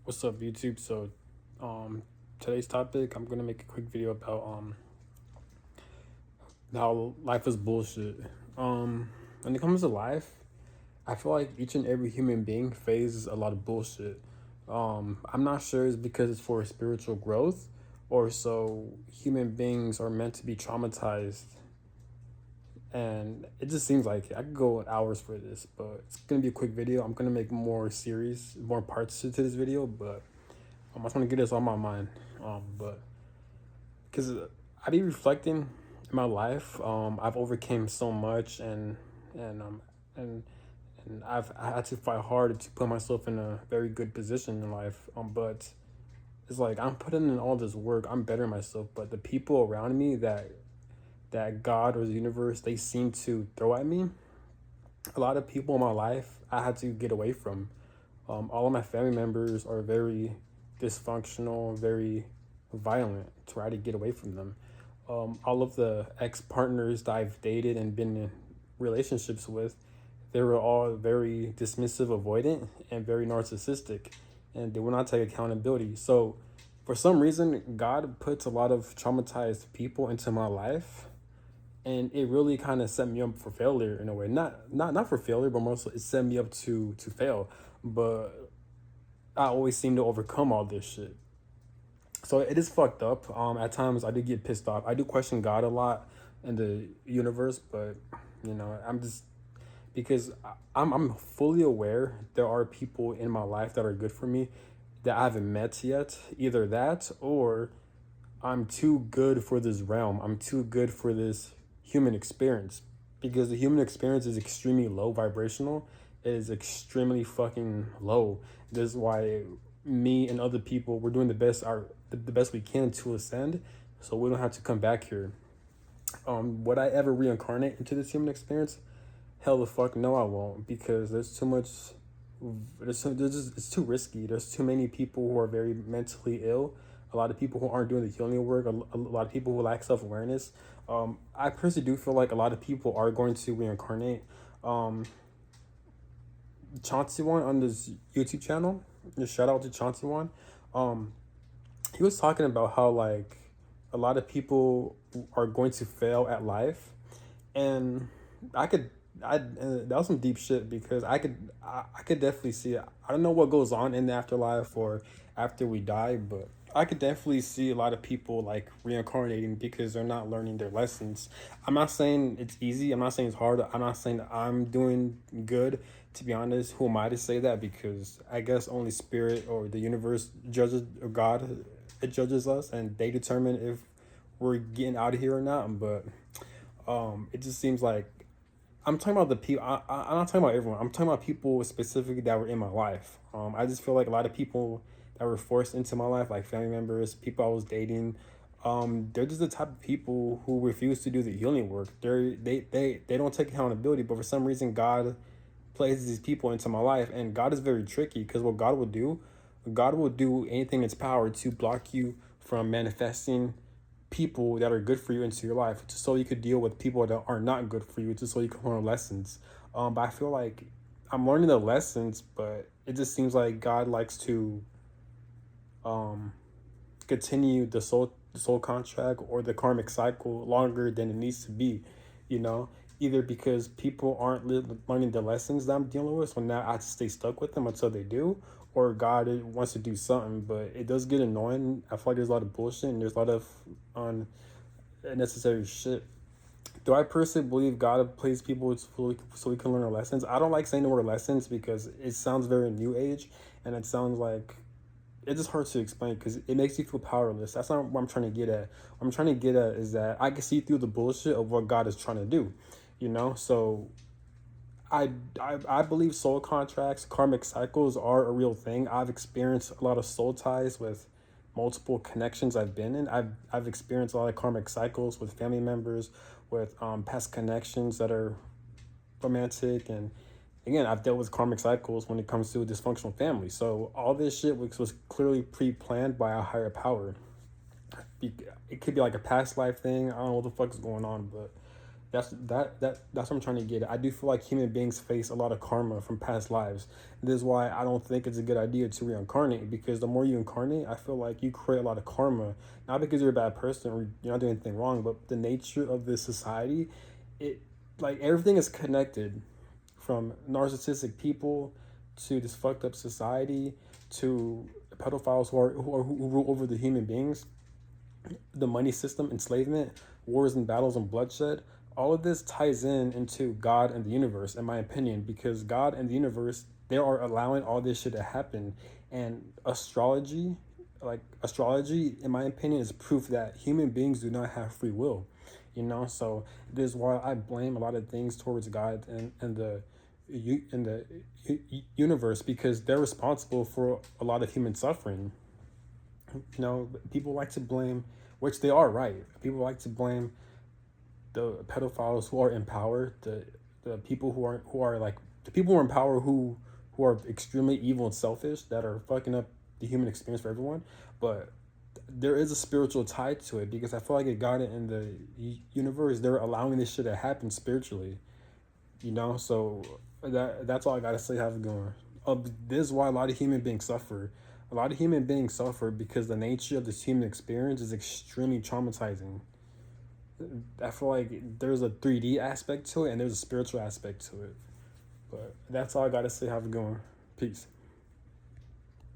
What's up, YouTube? Um, today's topic, I'm gonna make a quick video about how life is bullshit. When it comes to life, I feel like each and every human being faces a lot of bullshit. I'm not sure it's because it's for spiritual growth, or so human beings are meant to be traumatized, and it just seems like it. I could go hours for this, but it's gonna be a quick video. I'm gonna make more parts to this video, but I just want to get this on my mind. But because I be reflecting in my life, I've overcame so much, and um and I had to fight hard to put myself in a very good position in life. But it's like I'm putting in all this work. I'm bettering myself, but the people around me that God or the universe they seem to throw at me. A lot of people in my life I had to get away from. All of my family members are very dysfunctional, very violent. Try to get away from them. All of the ex partners that I've dated and been in relationships with, they were all very dismissive, avoidant, and very narcissistic, and they will not take accountability. So, for some reason, God puts a lot of traumatized people into my life, and it really kind of set me up for failure in a way. Not for failure, but mostly it set me up to fail. But I always seem to overcome all this shit. So it is fucked up. At times I do get pissed off. I do question God a lot and the universe, but I'm just because I'm fully aware there are people in my life that are good for me that I haven't met yet. Either that or I'm too good for this realm. I'm too good for this human experience because the human experience is extremely low vibrational. It is extremely fucking low. This is why me and other people we're doing the best we can to ascend, so we don't have to come back here. Would I ever reincarnate into this human experience? Hell the fuck no, I won't because there's too much. It's too risky. There's too many people who are very mentally ill. A lot of people who aren't doing the healing work. A lot of people who lack self awareness. I personally do feel like a lot of people are going to reincarnate. Um, Chauncey one on this YouTube channel. Just shout out to Chauncey one. Um, he was talking about how like a lot of people are going to fail at life, and I could that was some deep shit because I could definitely see it. I don't know what goes on in the afterlife or after we die, but I could definitely see a lot of people like reincarnating because they're not learning their lessons. I'm not saying it's easy. I'm not saying it's hard. I'm not saying that I'm doing good. To be honest, who am I to say that? Because I guess only spirit or the universe judges, or God, it judges us, and they determine if we're getting out of here or not. But it just seems like I'm talking about the people. I'm not talking about everyone. I'm talking about people specifically that were in my life. I just feel like a lot of people that were forced into my life, like family members, people I was dating, they're just the type of people who refuse to do the healing work. They don't take accountability, but for some reason, God places these people into my life, and God is very tricky because what God will do anything in its power to block you from manifesting people that are good for you into your life, just so you could deal with people that are not good for you, just so you can learn lessons. But I feel like I'm learning the lessons, but it just seems like God likes to um, continue the soul contract or the karmic cycle longer than it needs to be, you know, either because people aren't learning the lessons that I'm dealing with, so now I have to stay stuck with them until they do, or God wants to do something. But it does get annoying. I feel like there's a lot of bullshit and there's a lot of unnecessary shit. Do I personally believe God plays people so we can learn our lessons? I don't like saying the word lessons because it sounds very new age, and it sounds like it's just hard to explain because it makes you feel powerless. That's not what I'm trying to get at. What I'm trying to get at is that I can see through the bullshit of what God is trying to do, you know? So I believe soul contracts, karmic cycles are a real thing. I've experienced a lot of soul ties with multiple connections I've been in. I've experienced a lot of karmic cycles with family members, with past connections that are romantic, and again, I've dealt with karmic cycles when it comes to a dysfunctional family. So all this shit was clearly pre-planned by a higher power. It could be like a past life thing. I don't know what the fuck is going on, but That's what I'm trying to get at. I do feel like human beings face a lot of karma from past lives. This is why I don't think it's a good idea to reincarnate, because the more you incarnate, I feel like you create a lot of karma. Not because you're a bad person or you're not doing anything wrong, but the nature of this society, it like everything is connected, from narcissistic people to this fucked up society to pedophiles who rule over the human beings, the money system, enslavement, wars and battles and bloodshed. All of this ties in into God and the universe, in my opinion, because God and the universe, they are allowing all this shit to happen. And astrology, in my opinion, is proof that human beings do not have free will. So this is why I blame a lot of things towards God and the universe, because they're responsible for a lot of human suffering. People like to blame, which they are right. People like to blame the pedophiles who are in power, the people who are like the people who are in power who are extremely evil and selfish, that are fucking up the human experience for everyone. But there is a spiritual tie to it, because I feel like it got it in the universe. They're allowing this shit to happen spiritually. So that's all I gotta say. Have it going. This is why a lot of human beings suffer. A lot of human beings suffer because the nature of this human experience is extremely traumatizing. I feel like there's a 3D aspect to it and there's a spiritual aspect to it. But that's all I gotta say. Have it going. Peace.